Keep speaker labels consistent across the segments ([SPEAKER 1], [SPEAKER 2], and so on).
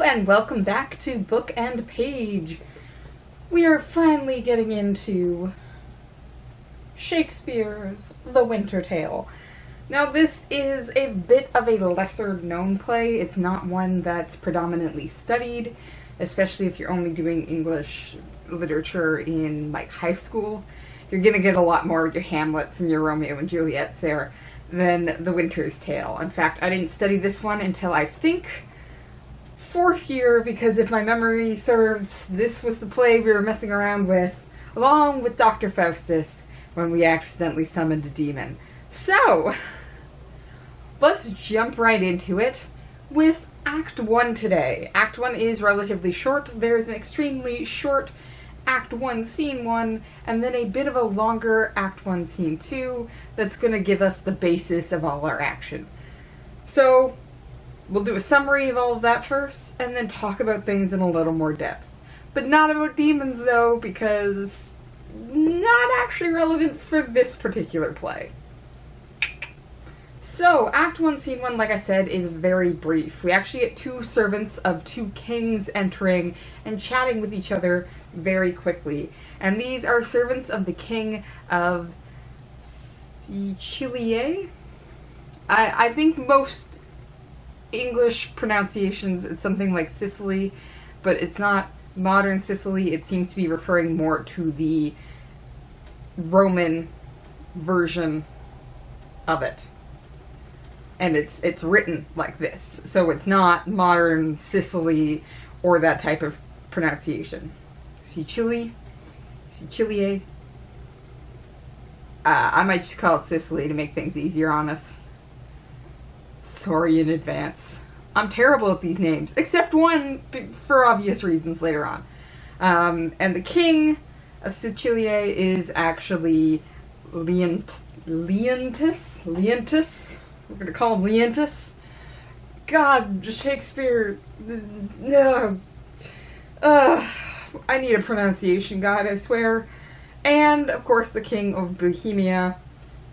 [SPEAKER 1] and welcome back to Book and Page. We are finally getting into Shakespeare's The Winter Tale. Now this is a bit of a lesser known play. It's not one that's predominantly studied, especially if you're only doing English literature in like high school. You're gonna get a lot more of your Hamlets and your Romeo and Juliets there than The Winter's Tale. In fact, I didn't study this one until I think fourth year, because if my memory serves, this was the play we were messing around with, along with Dr. Faustus, when we accidentally summoned a demon. So, let's jump right into it with Act 1 today. Act 1 is relatively short. There's an extremely short Act 1, Scene 1, and then a bit of a longer Act 1, Scene 2 that's going to give us the basis of all our action. So, we'll do a summary of all of that first, and then talk about things in a little more depth. But not about demons, though, because not actually relevant for this particular play. So, Act 1, Scene 1, like I said, is very brief. We actually get two servants of two kings entering and chatting with each other very quickly. And these are servants of the king of Sicily. I think most English pronunciations, it's something like Sicily, but it's not modern Sicily. It seems to be referring more to the Roman version of it. And it's written like this, so it's not modern Sicily or that type of pronunciation. Sicily. I might just call it Sicily to make things easier on us. Sorry in advance. I'm terrible at these names, except one for obvious reasons later on. And the king of Sicily is actually Leontus. We're gonna call him Leontus. God, Shakespeare. No. I need a pronunciation guide, I swear. And, of course, the king of Bohemia.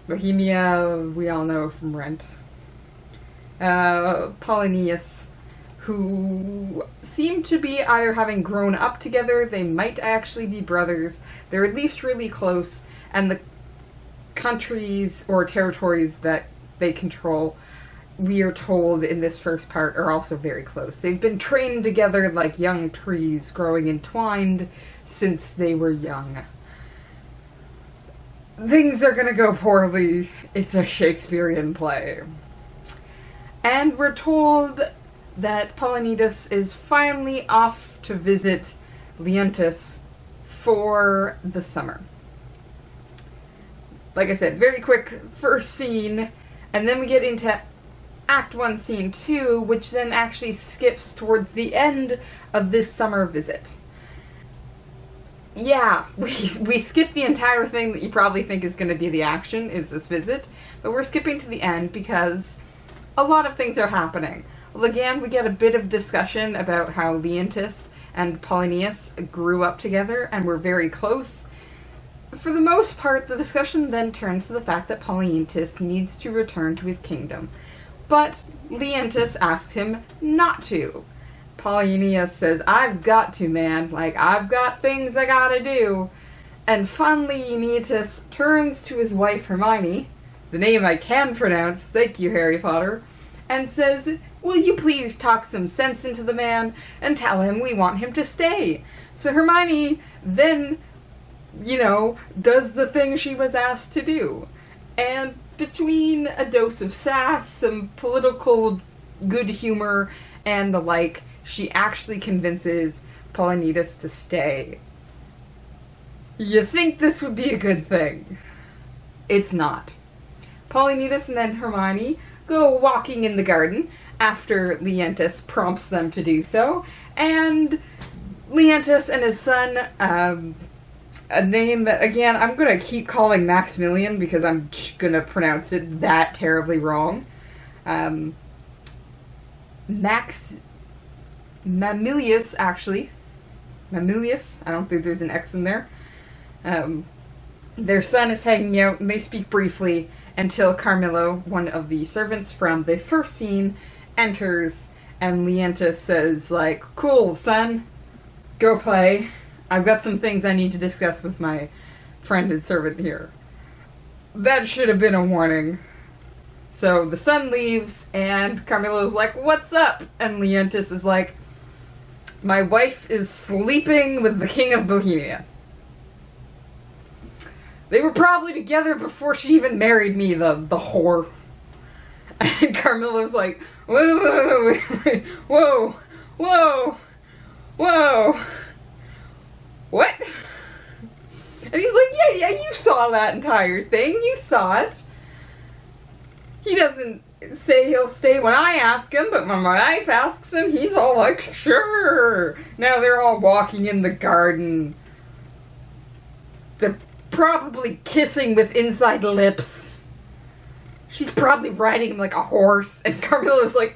[SPEAKER 1] Bohemia, we all know from Rent. Polonius, who seem to be either having grown up together, they might actually be brothers, they're at least really close, and the countries or territories that they control, we are told in this first part, are also very close. They've been trained together like young trees, growing entwined since they were young. Things are gonna go poorly. It's a Shakespearean play. And we're told that Polonius is finally off to visit Leontus for the summer. Like I said, very quick first scene, and then we get into Act 1, Scene 2, which then actually skips towards the end of this summer visit. Yeah, we skip the entire thing that you probably think is going to be the action, is this visit, but we're skipping to the end because a lot of things are happening. Well, again, we get a bit of discussion about how Leontus and Polonius grew up together and were very close. For the most part, the discussion then turns to the fact that Polonius needs to return to his kingdom. But Leontus asks him not to. Polonius says, I've got to, man. Like, I've got things I gotta do. And finally, Leontus turns to his wife, Hermione, the name I can pronounce, thank you, Harry Potter, and says, will you please talk some sense into the man and tell him we want him to stay? So Hermione then, you know, does the thing she was asked to do. And between a dose of sass, some political good humor, and the like, she actually convinces Polonius to stay. You think this would be a good thing. It's not. Polonius and then Hermione go walking in the garden after Leontus prompts them to do so, and Leontus and his son, a name that, again, I'm gonna keep calling Maximilian because I'm gonna pronounce it that terribly wrong. Mamilius, actually. Mamilius, I don't think there's an X in there. Their son is hanging out, and they speak briefly until Carmillo, one of the servants from the first scene, enters And Leontis says, like, cool, son, go play. I've got some things I need to discuss with my friend and servant here. That should have been a warning. So the son leaves, and Carmilo's like, what's up? And Leontis is like, my wife is sleeping with the king of Bohemia. They were probably together before she even married me, the whore. And Carmilo's like, whoa, whoa, whoa, whoa, what? And he's like, yeah, you saw that entire thing, you saw it. He doesn't say he'll stay when I ask him, but when my wife asks him, he's all like, sure. Now they're all walking in the garden. They're probably kissing with inside lips. She's probably riding him like a horse, and Carmilo's like,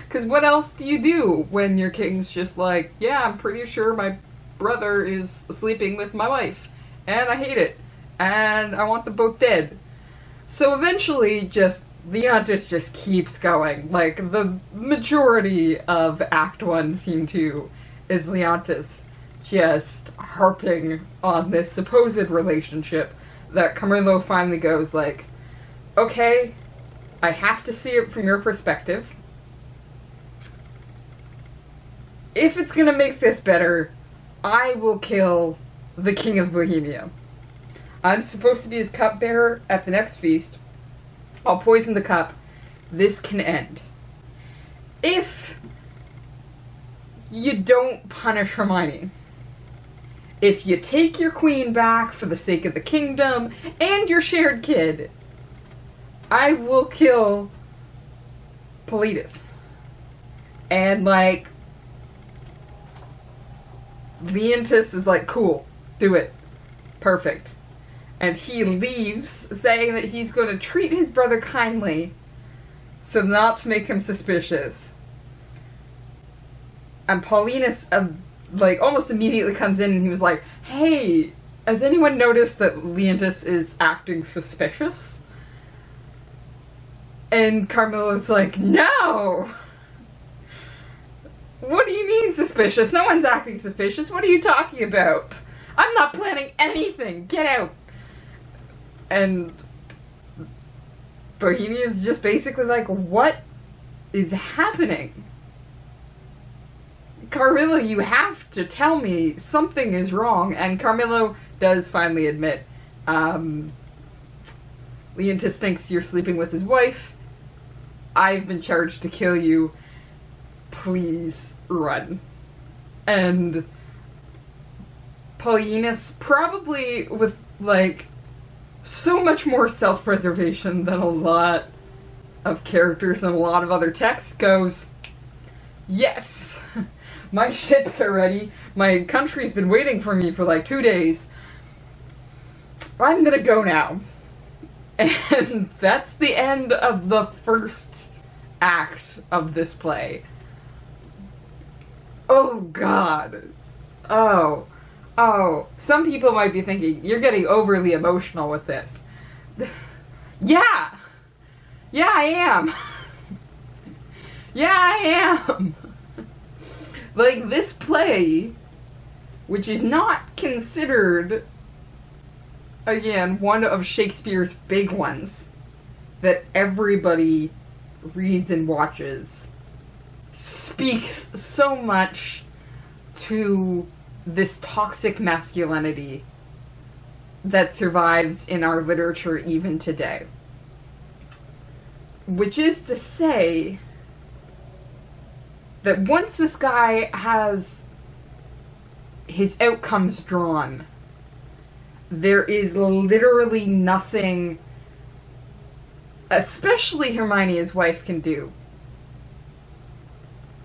[SPEAKER 1] because what else do you do when your king's just like, yeah, I'm pretty sure my brother is sleeping with my wife, and I hate it, and I want them both dead. So eventually, Leontis just keeps going. Like, the majority of Act 1, Scene 2 is Leontis just harping on this supposed relationship that Carmilo finally goes like, okay, I have to see it from your perspective. If it's gonna make this better, I will kill the king of Bohemia. I'm supposed to be his cupbearer at the next feast. I'll poison the cup. This can end. If you don't punish Hermione, if you take your queen back for the sake of the kingdom and your shared kid, I will kill Politis. And, like, Leontis is like, cool, do it. Perfect. And he leaves, saying that he's going to treat his brother kindly so not to make him suspicious. And Paulinus, like, almost immediately comes in and he was like, hey, has anyone noticed that Leontis is acting suspicious? And Carmilo's like, no! What do you mean suspicious? No one's acting suspicious. What are you talking about? I'm not planning anything. Get out. And Bohemia's just basically like, what is happening? Carmilo, you have to tell me something is wrong. And Carmilo does finally admit, Leontis thinks you're sleeping with his wife. I've been charged to kill you. Please run. And Paulinus, probably with, like, so much more self-preservation than a lot of characters and a lot of other texts, goes, yes, my ships are ready. My country's been waiting for me for like 2 days. I'm gonna go now. And that's the end of the first act of this play. Oh God. Oh. Some people might be thinking, you're getting overly emotional with this. Yeah! Yeah, I am! Yeah, I am! Like, this play, which is not considered, again, one of Shakespeare's big ones that everybody reads and watches, speaks so much to this toxic masculinity that survives in our literature even today. Which is to say that once this guy has his outcomes drawn, there is literally nothing, especially Hermione, his wife, can do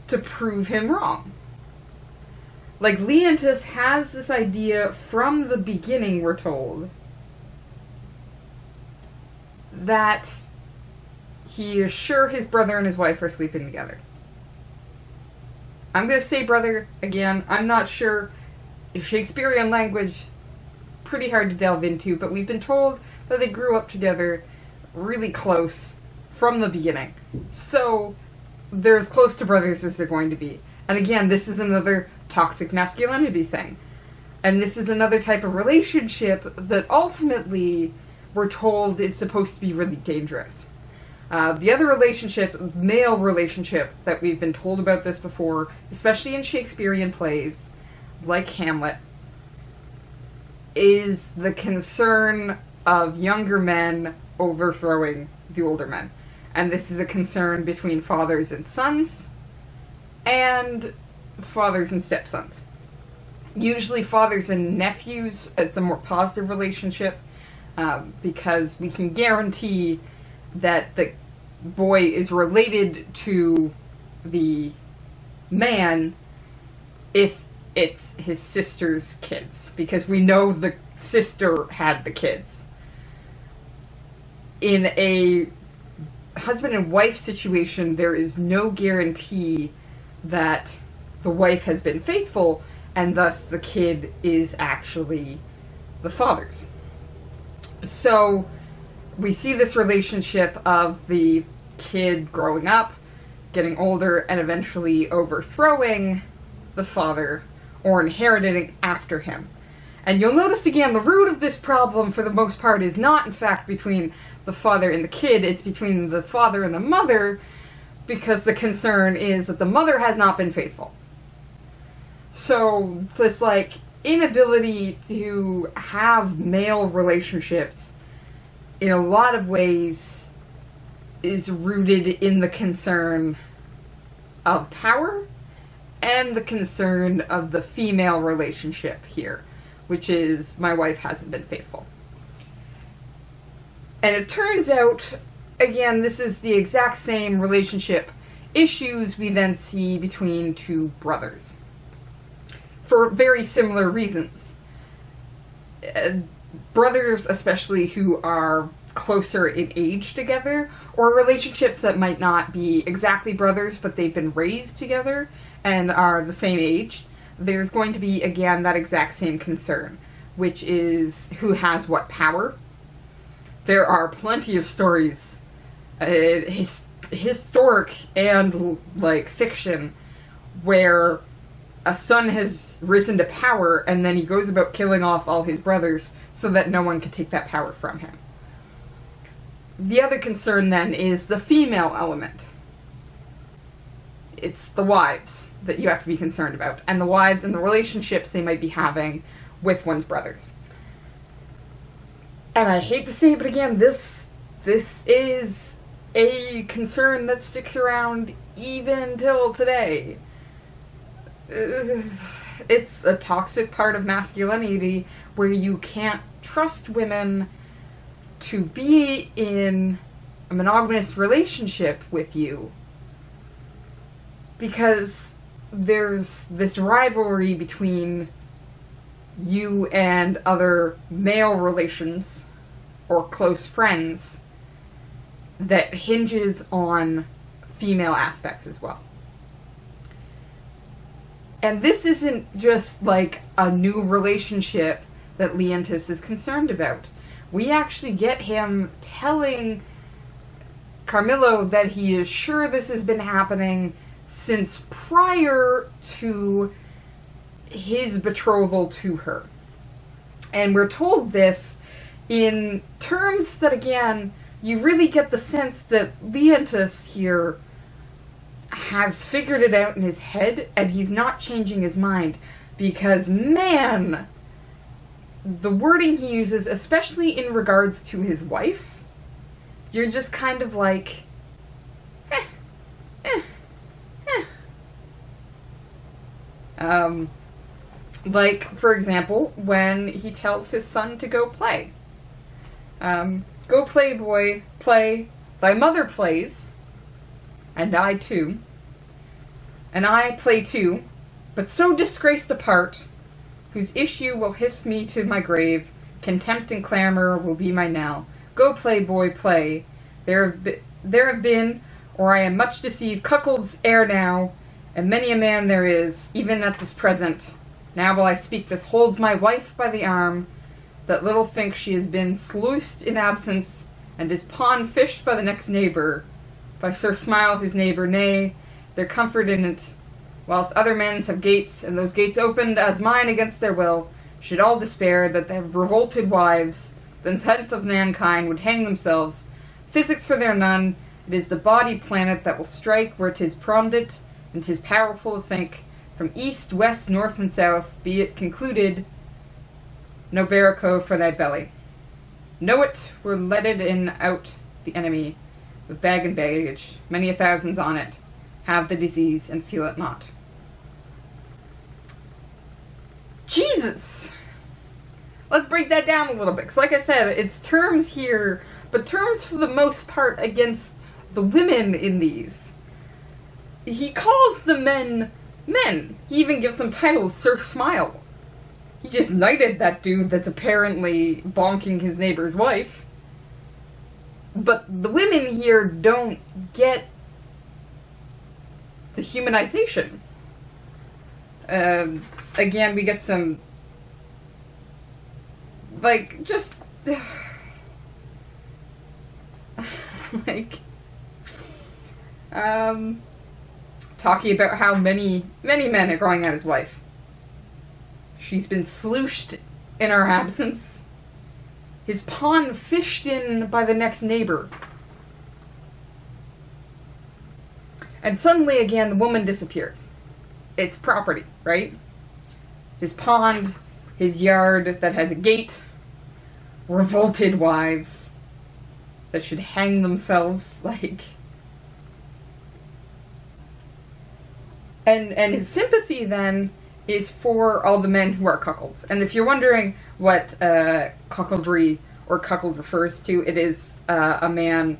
[SPEAKER 1] to prove him wrong. Like, Leontis has this idea from the beginning, we're told, that he is sure his brother and his wife are sleeping together. I'm going to say brother again. I'm not sure. Shakespearean language, pretty hard to delve into, but we've been told that they grew up together, really close, from the beginning. So they're as close to brothers as they're going to be. And again, this is another toxic masculinity thing. And this is another type of relationship that ultimately we're told is supposed to be really dangerous. The other relationship, male relationship, that we've been told about this before, especially in Shakespearean plays, like Hamlet, is the concern of younger men overthrowing the older men. And this is a concern between fathers and sons, and fathers and stepsons. Usually fathers and nephews, it's a more positive relationship, because we can guarantee that the boy is related to the man if it's his sister's kids, because we know the sister had the kids. In a husband and wife situation, there is no guarantee that the wife has been faithful, and thus the kid is actually the father's. So we see this relationship of the kid growing up, getting older, and eventually overthrowing the father or inheriting after him. And you'll notice again, the root of this problem for the most part is not in fact between the father and the kid, it's between the father and the mother, because the concern is that the mother has not been faithful. So this like inability to have male relationships in a lot of ways is rooted in the concern of power and the concern of the female relationship here, which is my wife hasn't been faithful. And it turns out, again, this is the exact same relationship issues we then see between two brothers, for very similar reasons. Brothers, especially who are closer in age together, or relationships that might not be exactly brothers, but they've been raised together and are the same age, there's going to be, again, that exact same concern, which is who has what power. There are plenty of stories, historic and, like, fiction, where a son has risen to power and then he goes about killing off all his brothers so that no one can take that power from him. The other concern then is the female element. It's the wives that you have to be concerned about, and the wives and the relationships they might be having with one's brothers. And I hate to say it, but again, this is a concern that sticks around even till today. It's a toxic part of masculinity where you can't trust women to be in a monogamous relationship with you because there's this rivalry between you and other male relations or close friends that hinges on female aspects as well. And this isn't just like a new relationship that Leontis is concerned about. We actually get him telling Carmillo that he is sure this has been happening since prior to his betrothal to her. And we're told this in terms that, again, you really get the sense that Leontis here has figured it out in his head and he's not changing his mind, because, man, the wording he uses, especially in regards to his wife, you're just kind of like, like, for example, when he tells his son to go play. Go play, boy, play. Thy mother plays, and I too. And I play too, but so disgraced apart, whose issue will hiss me to my grave, contempt and clamor will be my knell. Go play, boy, play. There have been, or I am much deceived, cuckolds ere now, and many a man there is, even at this present. Now will I speak this holds my wife by the arm, that little thinks she has been sluiced in absence, and his pond fished by the next neighbour, by Sir Smile his neighbour, nay, their comfort in it, whilst other men's have gates, and those gates opened as mine against their will, should all despair that they have revolted wives, the tenth of mankind would hang themselves. Physics for their none, it is the body planet that will strike where 'tis prompt, and 'tis powerful to think, from east, west, north, and south, be it concluded, no barrico for thy belly. Know it, we're leaded in out the enemy, with bag and baggage, many a thousands on it, have the disease and feel it not. Jesus! Let's break that down a little bit, because like I said, it's terms here, but terms for the most part against the women in these. He calls the men men. He even gives them titles, Sir Smile. He just knighted that dude that's apparently bonking his neighbor's wife. But the women here don't get the humanization. Again, we get some, like, just, like, talking about how many men are going at his wife. She's been slooshed in our absence. His pond fished in by the next neighbor. And suddenly again, the woman disappears. It's property, right? His pond, his yard that has a gate, revolted wives that should hang themselves, like. And his sympathy then is for all the men who are cuckolds. And if you're wondering what cuckoldry or cuckold refers to, it is a man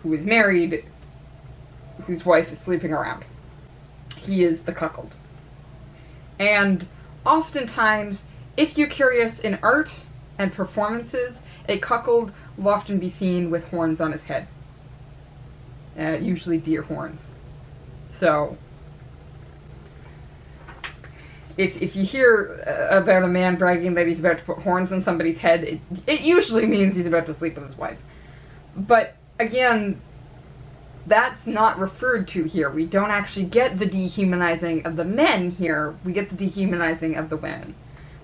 [SPEAKER 1] who is married whose wife is sleeping around. He is the cuckold. And oftentimes, if you're curious in art and performances, a cuckold will often be seen with horns on his head. Usually deer horns. So, if you hear about a man bragging that he's about to put horns on somebody's head, it usually means he's about to sleep with his wife. But, again, that's not referred to here. We don't actually get the dehumanizing of the men here. We get the dehumanizing of the women.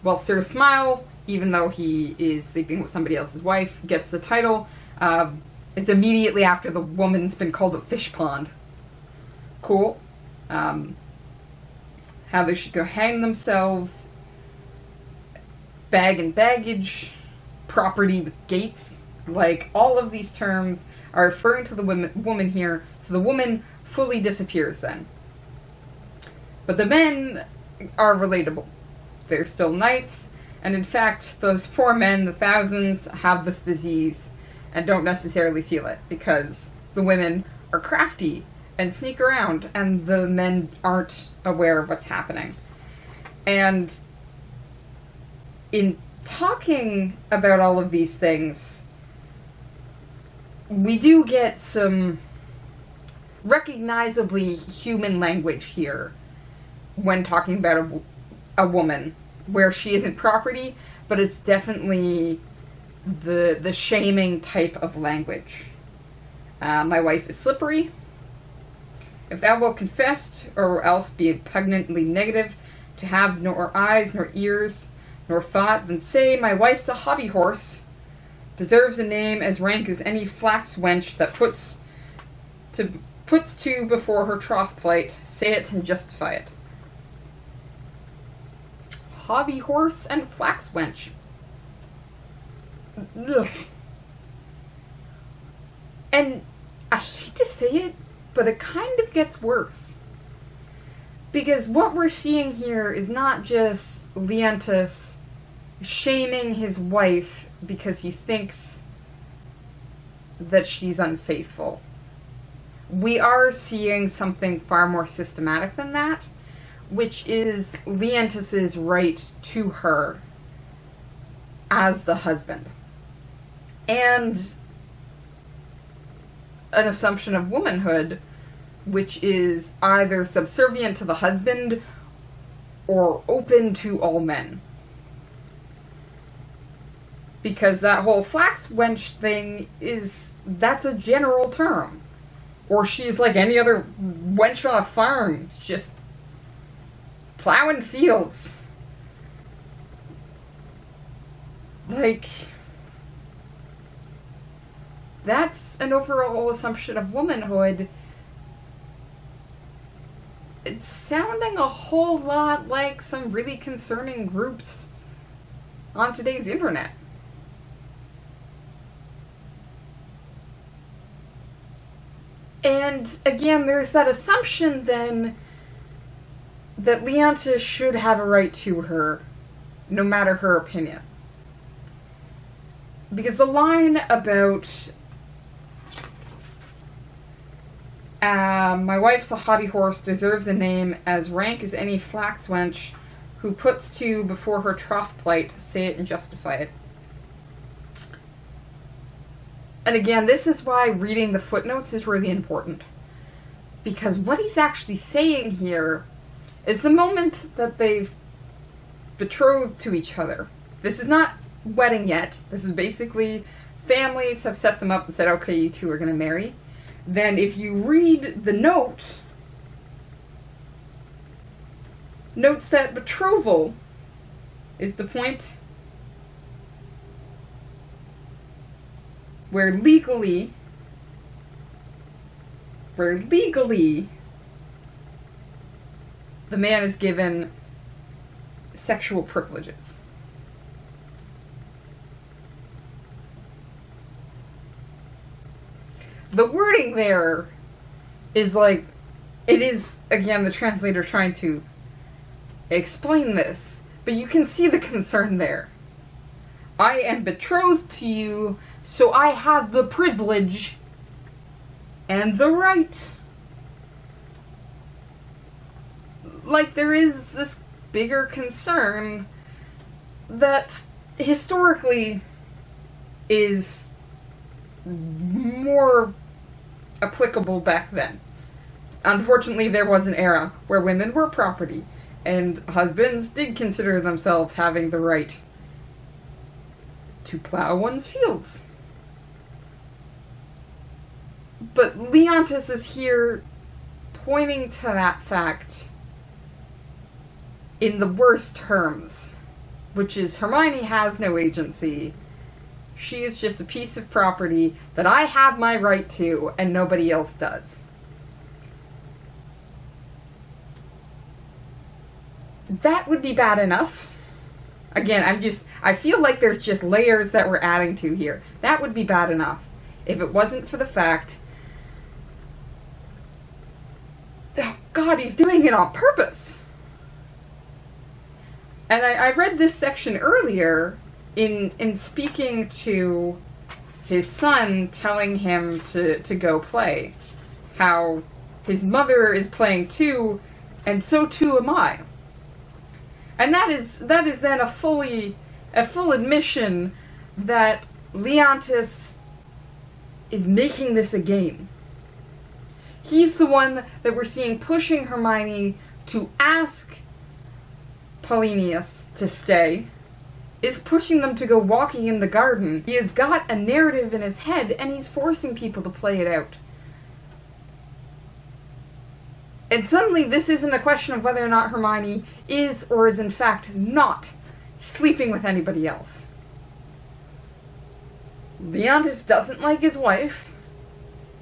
[SPEAKER 1] While Sir Smile, even though he is sleeping with somebody else's wife, gets the title, it's immediately after the woman's been called a fish pond. Cool. How they should go hang themselves, bag and baggage, property with gates. Like, all of these terms are referring to the woman here, so the woman fully disappears then. But the men are relatable. They're still knights, and in fact, those poor men, the thousands, have this disease and don't necessarily feel it, because the women are crafty and sneak around, and the men aren't aware of what's happening. And in talking about all of these things, we do get some recognizably human language here when talking about a woman, where she isn't property, but it's definitely the shaming type of language. My wife is slippery. If thou wilt confess, or else be pugnantly negative, to have nor eyes, nor ears, nor thought, then say, my wife's a hobby horse, deserves a name as rank as any flax wench that puts to before her troth plight, say it and justify it. Hobby horse and flax wench. Ugh. And I hate to say it, but it kind of gets worse. Because what we're seeing here is not just Leontis shaming his wife because he thinks that she's unfaithful. We are seeing something far more systematic than that, which is Leontis's right to her as the husband. And an assumption of womanhood, which is either subservient to the husband or open to all men. Because that whole flax wench thing that's a general term. Or she's like any other wench on a farm, just plowing fields. Like, that's an overall assumption of womanhood. It's sounding a whole lot like some really concerning groups on today's internet. And again, there's that assumption then that Leontis should have a right to her, no matter her opinion. Because the line about my wife's a hobby horse, deserves a name as rank as any flax wench who puts two before her trough plight, say it and justify it. And again, this is why reading the footnotes is really important. Because what he's actually saying here is the moment that they've betrothed to each other. This is not wedding yet. This is basically families have set them up and said, okay, you two are going to marry. Then if you read the notes that betrothal is the point where legally the man is given sexual privileges. The wording there is like, it is, again, the translator trying to explain this, but you can see the concern there. I am betrothed to you, so I have the privilege and the right. Like, there is this bigger concern that historically is more applicable back then. Unfortunately, there was an era where women were property, and husbands did consider themselves having the right to plow one's fields. But Leontis is here pointing to that fact in the worst terms, which is Hermione has no agency. She is just a piece of property that I have my right to and nobody else does. That would be bad enough. Again, I feel like there's just layers that we're adding to here. That would be bad enough if it wasn't for the fact, oh God, he's doing it on purpose. And I read this section earlier in speaking to his son, telling him to go play. How his mother is playing too, and so too am I. And that is then a full admission that Leontis is making this a game. He's the one that we're seeing pushing Hermione to ask Polonius to stay, is pushing them to go walking in the garden. He has got a narrative in his head, and he's forcing people to play it out. And suddenly this isn't a question of whether or not Hermione is or is in fact not sleeping with anybody else. Leontis doesn't like his wife.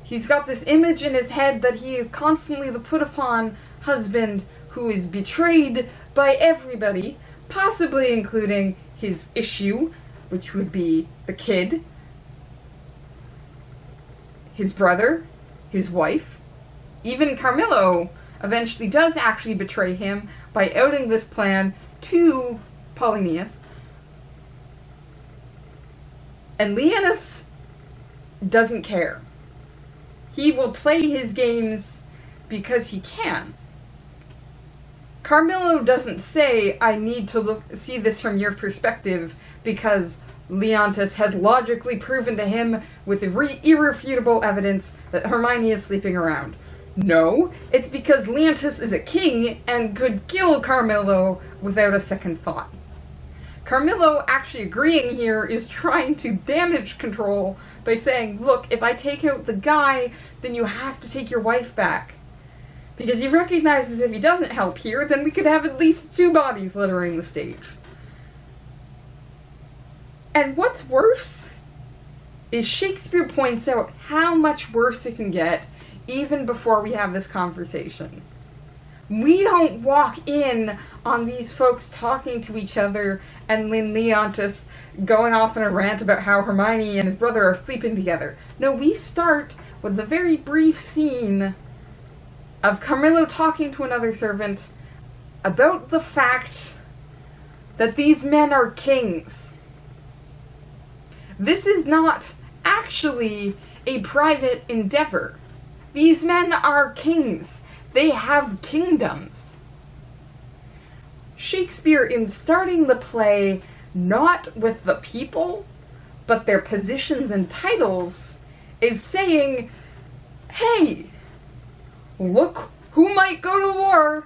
[SPEAKER 1] He's got this image in his head that he is constantly the put-upon husband who is betrayed by everybody, possibly including his issue, which would be the kid, his brother, his wife. Even Carmillo eventually does actually betray him by outing this plan to Polonius. And Leontis doesn't care. He will play his games because he can. Carmillo doesn't say, I need to see this from your perspective because Leontis has logically proven to him with irrefutable evidence that Hermione is sleeping around. No, it's because Leontis is a king and could kill Carmillo without a second thought. Carmillo actually agreeing here is trying to damage control by saying, look, if I take out the guy, then you have to take your wife back. Because he recognizes if he doesn't help here, then we could have at least 2 bodies littering the stage. And what's worse is Shakespeare points out how much worse it can get even before we have this conversation. We don't walk in on these folks talking to each other and Leontes going off in a rant about how Hermione and his brother are sleeping together. No, we start with a very brief scene of Carmillo talking to another servant about the fact that these men are kings. This is not actually a private endeavor. These men are kings. They have kingdoms. Shakespeare, in starting the play, not with the people, but their positions and titles, is saying, hey, look who might go to war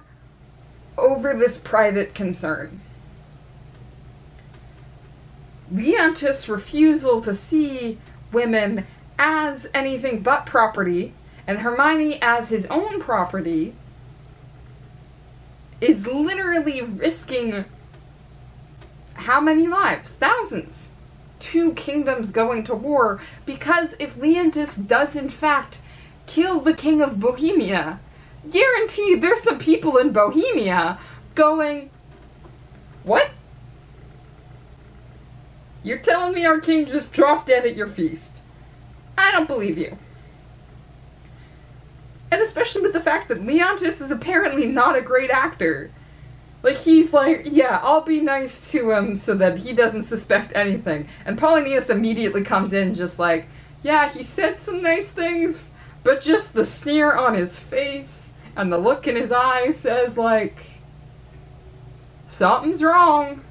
[SPEAKER 1] over this private concern. Leontes' refusal to see women as anything but property, and Hermione as his own property, is literally risking how many lives? Thousands. 2 kingdoms going to war, because if Leontes does in fact kill the king of Bohemia, guaranteed there's some people in Bohemia going, what? You're telling me our king just dropped dead at your feast? I don't believe you. And especially with the fact that Leontes is apparently not a great actor. Like, he's like, yeah, I'll be nice to him so that he doesn't suspect anything. And Polonius immediately comes in just like, yeah, he said some nice things, but just the sneer on his face and the look in his eyes says, like, something's wrong.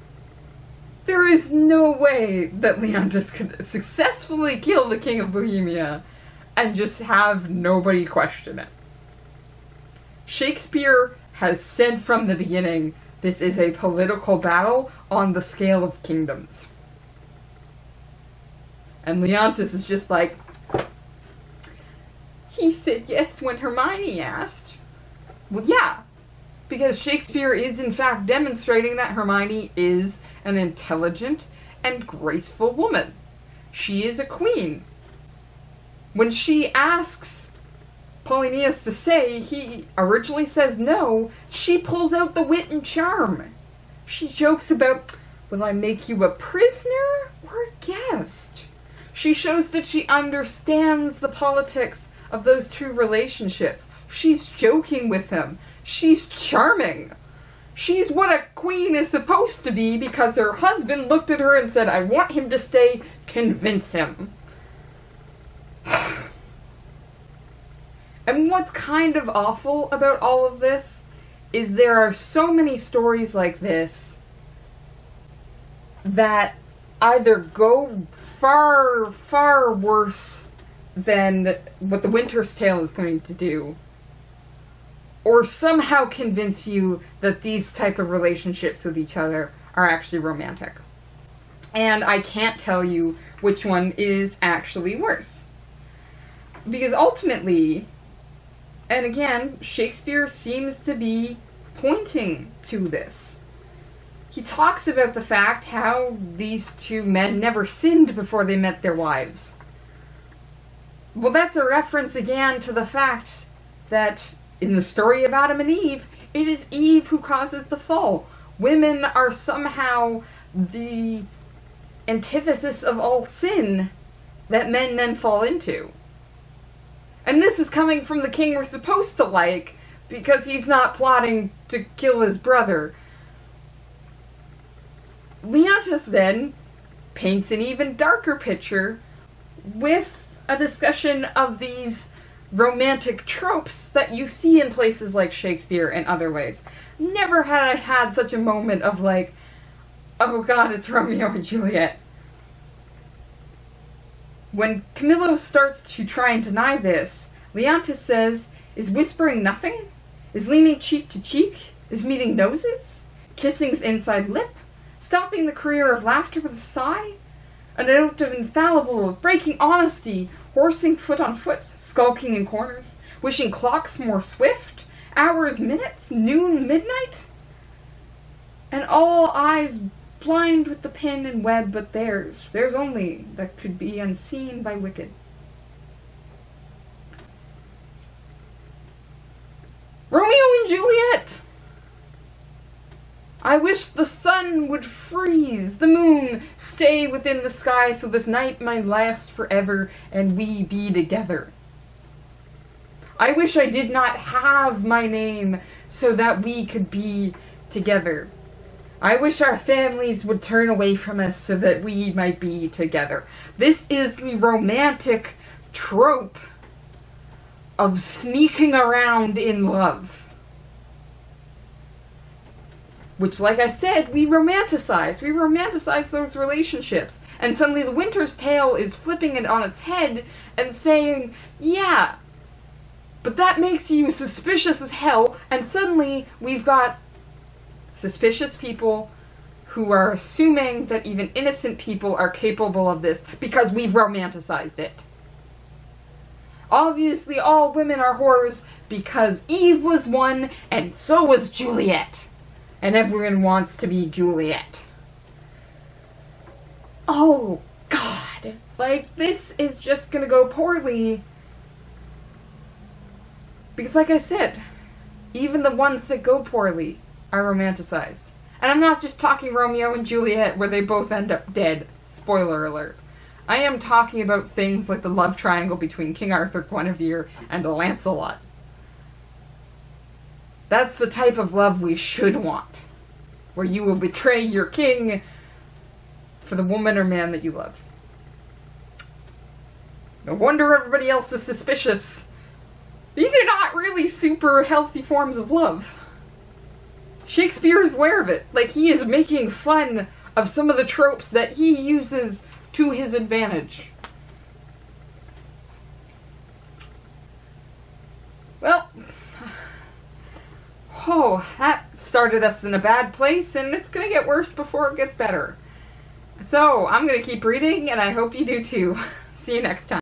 [SPEAKER 1] There is no way that Leontes could successfully kill the king of Bohemia and just have nobody question it. Shakespeare has said from the beginning, this is a political battle on the scale of kingdoms. And Leontes is just like, he said yes when Hermione asked. Well, yeah, because Shakespeare is in fact demonstrating that Hermione is an intelligent and graceful woman. She is a queen. When she asks Polonius to say, he originally says no, she pulls out the wit and charm. She jokes about, will I make you a prisoner or a guest? She shows that she understands the politics of those 2 relationships. She's joking with him. She's charming. She's what a queen is supposed to be because her husband looked at her and said, I want him to stay, convince him. And what's kind of awful about all of this is there are so many stories like this that either go far, far worse than what The Winter's Tale is going to do, or somehow convince you that these type of relationships with each other are actually romantic. And I can't tell you which one is actually worse. Because ultimately, and again, Shakespeare seems to be pointing to this. He talks about the fact how these 2 men never sinned before they met their wives. Well, that's a reference again to the fact that in the story of Adam and Eve, it is Eve who causes the fall. Women are somehow the antithesis of all sin that men then fall into. And this is coming from the king we're supposed to like, because he's not plotting to kill his brother. Leontes then paints an even darker picture with a discussion of these romantic tropes that you see in places like Shakespeare and other ways. Never had I had such a moment of like, oh god, it's Romeo and Juliet. When Camillo starts to try and deny this, Leontes says, is whispering nothing? Is leaning cheek to cheek? Is meeting noses? Kissing with inside lip? stopping the career of laughter with a sigh? A note of infallible, breaking honesty, horsing foot on foot, skulking in corners, wishing clocks more swift, hours, minutes, noon, midnight? And all eyes blind with the pin and web but theirs only that could be unseen by wicked. Romeo and Juliet! I wish the sun would freeze, the moon stay within the sky, so this night might last forever and we be together. I wish I did not have my name so that we could be together. I wish our families would turn away from us so that we might be together. This is the romantic trope of sneaking around in love. Which, like I said, we romanticize. We romanticize those relationships. And suddenly The Winter's Tale is flipping it on its head and saying, yeah, but that makes you suspicious as hell, and suddenly we've got suspicious people who are assuming that even innocent people are capable of this because we've romanticized it. Obviously, all women are whores because Eve was one and so was Juliet. And everyone wants to be Juliet. Oh, God. Like, this is just gonna go poorly. Because, like I said, even the ones that go poorly are romanticized. And I'm not just talking Romeo and Juliet where they both end up dead. Spoiler alert. I am talking about things like the love triangle between King Arthur, Guinevere, and Lancelot. That's the type of love we should want. Where you will betray your king for the woman or man that you love. No wonder everybody else is suspicious. These are not really super healthy forms of love. Shakespeare is aware of it. Like, he is making fun of some of the tropes that he uses to his advantage. Well, oh, that started us in a bad place, and it's gonna get worse before it gets better. So, I'm gonna keep reading, and I hope you do too. See you next time.